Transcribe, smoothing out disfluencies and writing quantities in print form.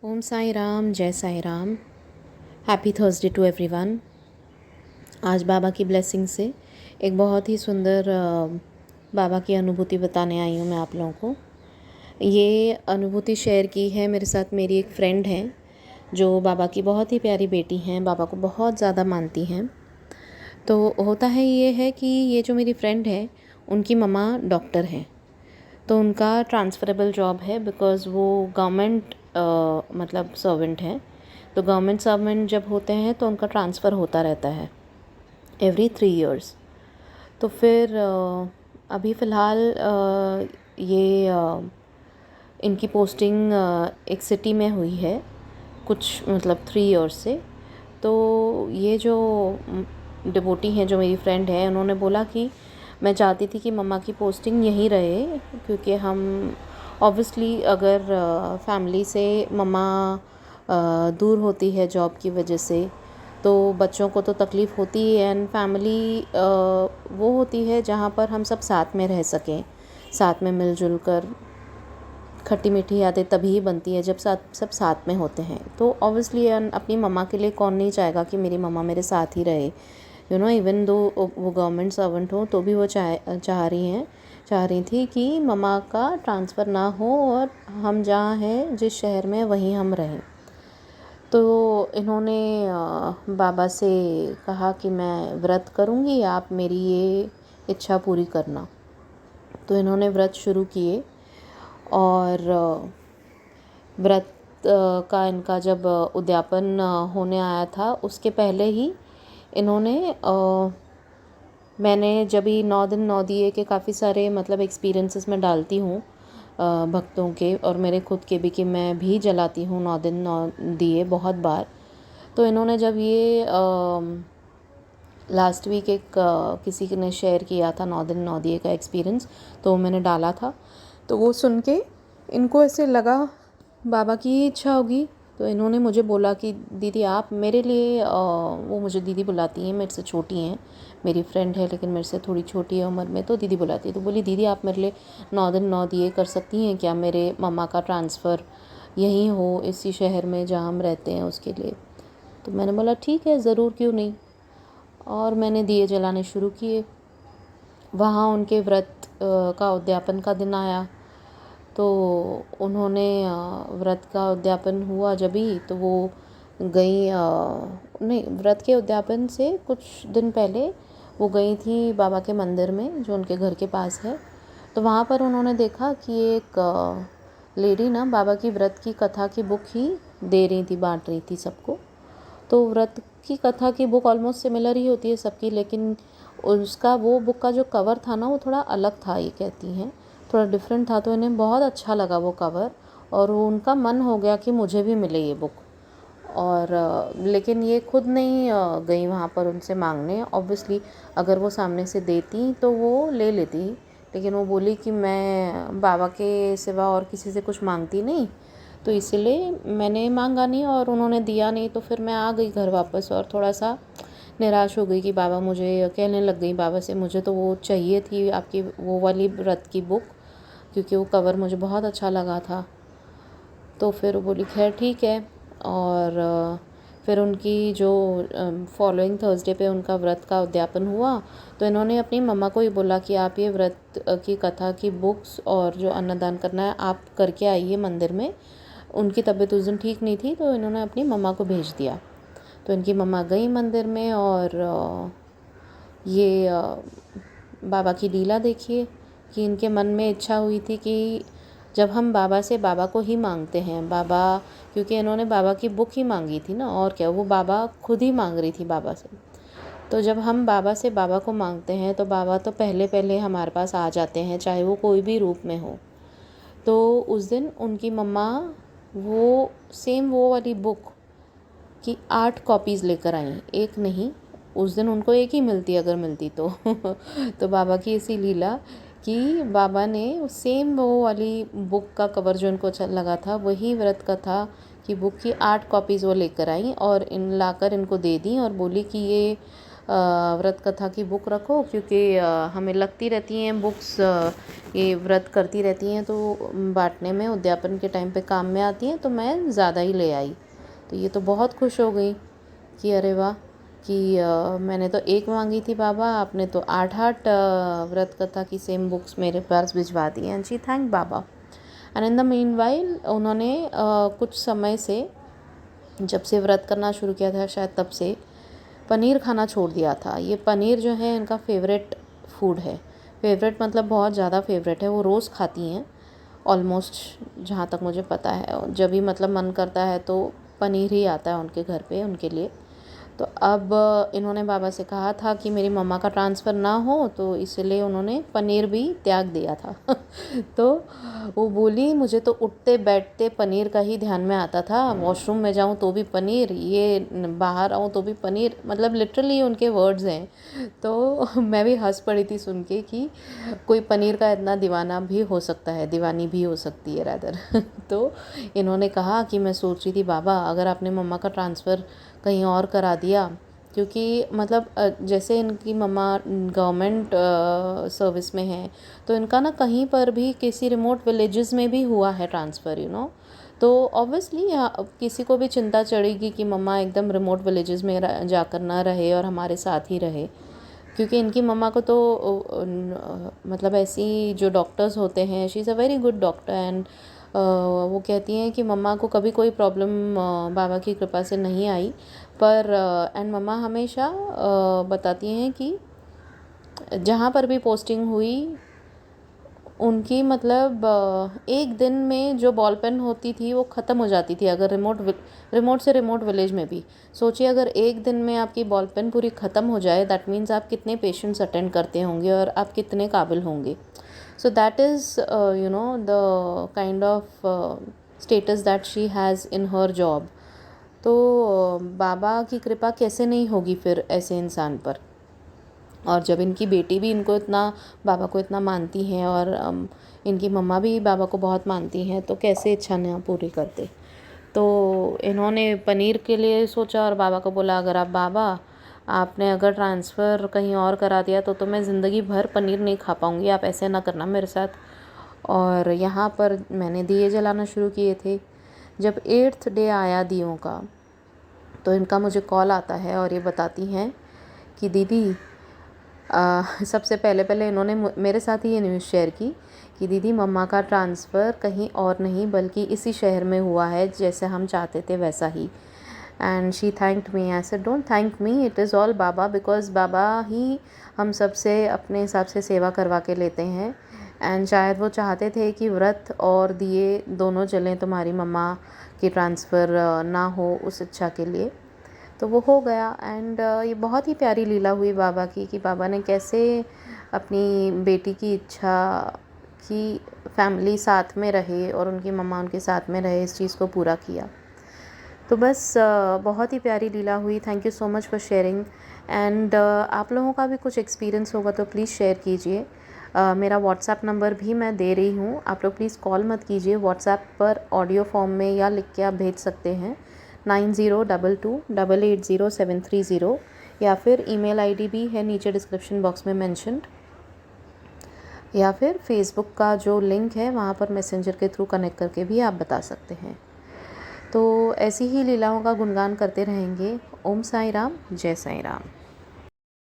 ओम साई राम, जय Sai Ram. Happy Thursday to everyone. आज बाबा की ब्लेसिंग से एक बहुत ही सुंदर बाबा की अनुभूति बताने आई हूँ मैं आप लोगों को। ये अनुभूति शेयर की है मेरे साथ मेरी एक फ्रेंड है जो बाबा की बहुत ही प्यारी बेटी हैं, बाबा को बहुत ज़्यादा मानती हैं। तो होता है ये है कि ये जो मेरी फ्रेंड है उनकी मम्मा डॉक्टर हैं, तो उनका ट्रांसफ़रेबल जॉब है बिकॉज़ वो गवर्नमेंट मतलब सर्वेंट हैं। तो गवर्नमेंट सर्वेंट जब होते हैं तो उनका ट्रांसफ़र होता रहता है एवरी 3 इयर्स। तो फिर अभी फ़िलहाल ये इनकी पोस्टिंग एक सिटी में हुई है कुछ मतलब 3 इयर्स से। तो ये जो डिवोटी हैं जो मेरी फ्रेंड है, उन्होंने बोला कि मैं चाहती थी कि मम्मा की पोस्टिंग यहीं रहे, क्योंकि हम ऑब्वियसली अगर फैमिली से मम्मा दूर होती है जॉब की वजह से तो बच्चों को तो तकलीफ़ होती है। एंड फैमिली वो होती है जहाँ पर हम सब साथ में रह सकें, साथ में मिलजुल कर। खट्टी मीठी यादें तभी बनती है जब सब साथ में होते हैं। तो ऑब्वियसली अपनी मम्मा के लिए कौन नहीं चाहेगा कि मेरी मम्मा मेरे साथ ही रहे। इवन दो वो गवर्नमेंट सर्वेंट हो तो भी वो चाह रही थी कि मम्मा का ट्रांसफ़र ना हो और हम जहाँ हैं जिस शहर में वहीं हम रहें। तो इन्होंने बाबा से कहा कि मैं व्रत करूँगी, आप मेरी ये इच्छा पूरी करना। तो इन्होंने व्रत शुरू किए और व्रत का इनका जब उद्यापन होने आया था उसके पहले ही इन्होंने मैंने जब ही 9 दिन 9 दिए के काफ़ी सारे मतलब एक्सपीरियंसेस में डालती हूँ भक्तों के और मेरे खुद के भी, कि मैं भी जलाती हूँ 9 दिन 9 दिए बहुत बार। तो इन्होंने जब ये लास्ट वीक एक किसी ने शेयर किया था 9 दिन 9 दिए का एक्सपीरियंस, तो मैंने डाला था। तो वो सुन के इनको ऐसे लगा बाबा की इच्छा होगी, तो इन्होंने मुझे बोला कि दीदी आप मेरे लिए वो मुझे दीदी बुलाती हैं, मेरे से छोटी हैं, मेरी फ्रेंड है लेकिन मेरे से थोड़ी छोटी है उम्र में, तो दीदी बुलाती है। तो बोली दीदी आप मेरे लिए 9 दिन 9 दिए कर सकती हैं क्या, मेरे मम्मा का ट्रांसफ़र यहीं हो इसी शहर में जहाँ हम रहते हैं उसके लिए। तो मैंने बोला ठीक है, ज़रूर, क्यों नहीं। और मैंने दिए जलाने शुरू किए। वहाँ उनके व्रत का उद्यापन का दिन आया, तो उन्होंने व्रत का उद्यापन हुआ जब ही, तो वो गई नहीं, व्रत के उद्यापन से कुछ दिन पहले वो गई थी बाबा के मंदिर में जो उनके घर के पास है। तो वहाँ पर उन्होंने देखा कि एक लेडी ना बाबा की व्रत की कथा की बुक ही दे रही थी, बांट रही थी सबको। तो व्रत की कथा की बुक ऑलमोस्ट सिमिलर ही होती है सबकी, लेकिन उसका वो बुक का जो कवर था ना वो थोड़ा अलग था, ये कहती हैं थोड़ा डिफरेंट था। तो इन्हें बहुत अच्छा लगा वो कवर और वो उनका मन हो गया कि मुझे भी मिले ये बुक। और लेकिन ये खुद नहीं गई वहाँ पर उनसे मांगने। ऑब्वियसली अगर वो सामने से देती तो वो ले लेती, लेकिन वो बोली कि मैं बाबा के सिवा और किसी से कुछ मांगती नहीं, तो इसीलिए मैंने मांगा नहीं और उन्होंने दिया नहीं। तो फिर मैं आ गई घर वापस और थोड़ा सा निराश हो गई कि बाबा, मुझे कहने लग गई बाबा से मुझे तो वो चाहिए थी आपकी वो वाली व्रत की बुक, क्योंकि वो कवर मुझे बहुत अच्छा लगा था। तो फिर वो बोली खैर ठीक है। और फिर उनकी जो फॉलोइंग थर्सडे पे उनका व्रत का उद्यापन हुआ, तो इन्होंने अपनी मम्मा को ही बोला कि आप ये व्रत की कथा की बुक्स और जो अन्नदान करना है आप करके आइए मंदिर में। उनकी तबीयत उस दिन ठीक नहीं थी, तो इन्होंने अपनी मम्मा को भेज दिया। तो इनकी मम्मा गई मंदिर में और ये बाबा की लीला देखिए कि इनके मन में इच्छा हुई थी कि जब हम बाबा से बाबा को ही मांगते हैं, बाबा, क्योंकि इन्होंने बाबा की बुक ही मांगी थी ना, और क्या, वो बाबा खुद ही मांग रही थी बाबा से। तो जब हम बाबा से बाबा को मांगते हैं तो बाबा तो पहले पहले हमारे पास आ जाते हैं, चाहे वो कोई भी रूप में हो। तो उस दिन उनकी मम्मा वो सेम वो वाली बुक की 8 कॉपीज़ लेकर आई, एक नहीं। उस दिन उनको एक ही मिलती अगर मिलती तो तो बाबा की इसी लीला कि बाबा ने सेम वो वाली बुक का कवर जो उनको अच्छा लगा था, वही व्रत कथा की बुक की 8 कॉपीज़ वो लेकर आई और इन लाकर इनको दे दी और बोली कि ये व्रत कथा की बुक रखो, क्योंकि हमें लगती रहती हैं बुक्स, ये व्रत करती रहती हैं तो बांटने में, उद्यापन के टाइम पे काम में आती हैं, तो मैं ज़्यादा ही ले आई। तो ये तो बहुत खुश हो गई कि अरे वाह, कि मैंने तो एक मांगी थी बाबा, आपने तो 8 व्रत कथा की सेम बुक्स मेरे पास भिजवा दी हैं। जी thank Baba. And in the meanwhile उन्होंने कुछ समय से, जब से व्रत करना शुरू किया था शायद तब से, पनीर खाना छोड़ दिया था। ये पनीर जो है इनका फेवरेट फूड है। फेवरेट मतलब बहुत ज़्यादा फेवरेट है, वो रोज़ खाती हैं ऑलमोस्ट, जहाँ तक मुझे पता है। जब भी मतलब मन करता है तो पनीर ही आता है उनके घर पे उनके लिए। तो अब इन्होंने बाबा से कहा था कि मेरी मम्मा का ट्रांसफ़र ना हो, तो इसलिए उन्होंने पनीर भी त्याग दिया था। तो वो बोली मुझे तो उठते बैठते पनीर का ही ध्यान में आता था, वॉशरूम में जाऊँ तो भी पनीर, ये बाहर आऊँ तो भी पनीर, मतलब लिटरली उनके वर्ड्स हैं। तो मैं भी हंस पड़ी थी सुन के कि कोई पनीर का इतना दीवाना भी हो सकता है, दीवानी भी हो सकती है रैदर। तो इन्होंने कहा कि मैं सोच रही थी बाबा, अगर आपने मम्मा का ट्रांसफ़र कहीं और करा दिया, क्योंकि मतलब जैसे इनकी मम्मा गवर्नमेंट सर्विस में है, तो इनका ना कहीं पर भी किसी रिमोट विलेजेस में भी हुआ है ट्रांसफ़र, तो ऑब्वियसली किसी को भी चिंता चढ़ेगी कि मम्मा एकदम रिमोट विलेजेस में जाकर ना रहे और हमारे साथ ही रहे। क्योंकि इनकी मम्मा को तो मतलब ऐसी जो डॉक्टर्स होते हैं, she is a very good doctor, and वो कहती हैं कि मम्मा को कभी कोई प्रॉब्लम बाबा की कृपा से नहीं आई। पर एंड मम्मा हमेशा बताती हैं कि जहाँ पर भी पोस्टिंग हुई उनकी, मतलब एक दिन में जो बॉल पेन होती थी वो ख़त्म हो जाती थी, अगर रिमोट से रिमोट विलेज में भी। सोचिए अगर एक दिन में आपकी बॉल पेन पूरी ख़त्म हो जाए, दैट मीन्स आप कितने पेशेंट्स अटेंड करते होंगे और आप कितने काबिल होंगे। So that is the kind of status that she has in her job. तो बाबा की कृपा कैसे नहीं होगी फिर ऐसे इंसान पर। और जब इनकी बेटी भी इनको इतना, बाबा को इतना मानती हैं, और इनकी मम्मा भी बाबा को बहुत मानती हैं, तो कैसे इच्छा ना पूरी करते। तो इन्होंने पनीर के लिए सोचा और बाबा को बोला, अगर आप बाबा, आपने अगर ट्रांसफ़र कहीं और करा दिया तो मैं ज़िंदगी भर पनीर नहीं खा पाऊँगी, आप ऐसे ना करना मेरे साथ। और यहाँ पर मैंने दिए जलाना शुरू किए थे। जब 8th डे आया दियों का, तो इनका मुझे कॉल आता है और ये बताती हैं कि दीदी, सबसे पहले इन्होंने मेरे साथ ही ये न्यूज़ शेयर की कि दीदी मम्मा का ट्रांसफ़र कहीं और नहीं बल्कि इसी शहर में हुआ है, जैसे हम चाहते थे वैसा ही। And she thanked me. I said don't thank me, it is all Baba, because Baba ही हम सब से अपने हिसाब से सेवा करवा के लेते हैं। एंड शायद वो चाहते थे कि व्रत और दिए दोनों जलें, तुम्हारी मम्मा की ट्रांसफ़र ना हो, उस इच्छा के लिए। तो वो हो गया। एंड ये बहुत ही प्यारी लीला हुई बाबा की, कि बाबा ने कैसे अपनी बेटी की इच्छा की फैमिली साथ में रहे और उनकी मम्मा उनके साथ में रहे, इस चीज़ को पूरा किया। तो बस बहुत ही प्यारी लीला हुई। Thank you so much for sharing. And आप लोगों का भी कुछ एक्सपीरियंस होगा तो प्लीज़ शेयर कीजिए। मेरा व्हाट्सएप नंबर भी मैं दे रही हूँ, आप लोग प्लीज़ कॉल मत कीजिए, व्हाट्सएप पर ऑडियो फॉर्म में या लिख के आप भेज सकते हैं 9022880730, या फिर ईमेल आईडी भी है नीचे डिस्क्रिप्शन बॉक्स में मेंशन्ड, या फिर फेसबुक का जो लिंक है वहाँ पर मैसेंजर के थ्रू कनेक्ट करके भी आप बता सकते हैं। तो ऐसी ही लीलाओं का गुणगान करते रहेंगे। ओम साई राम, जय साई राम।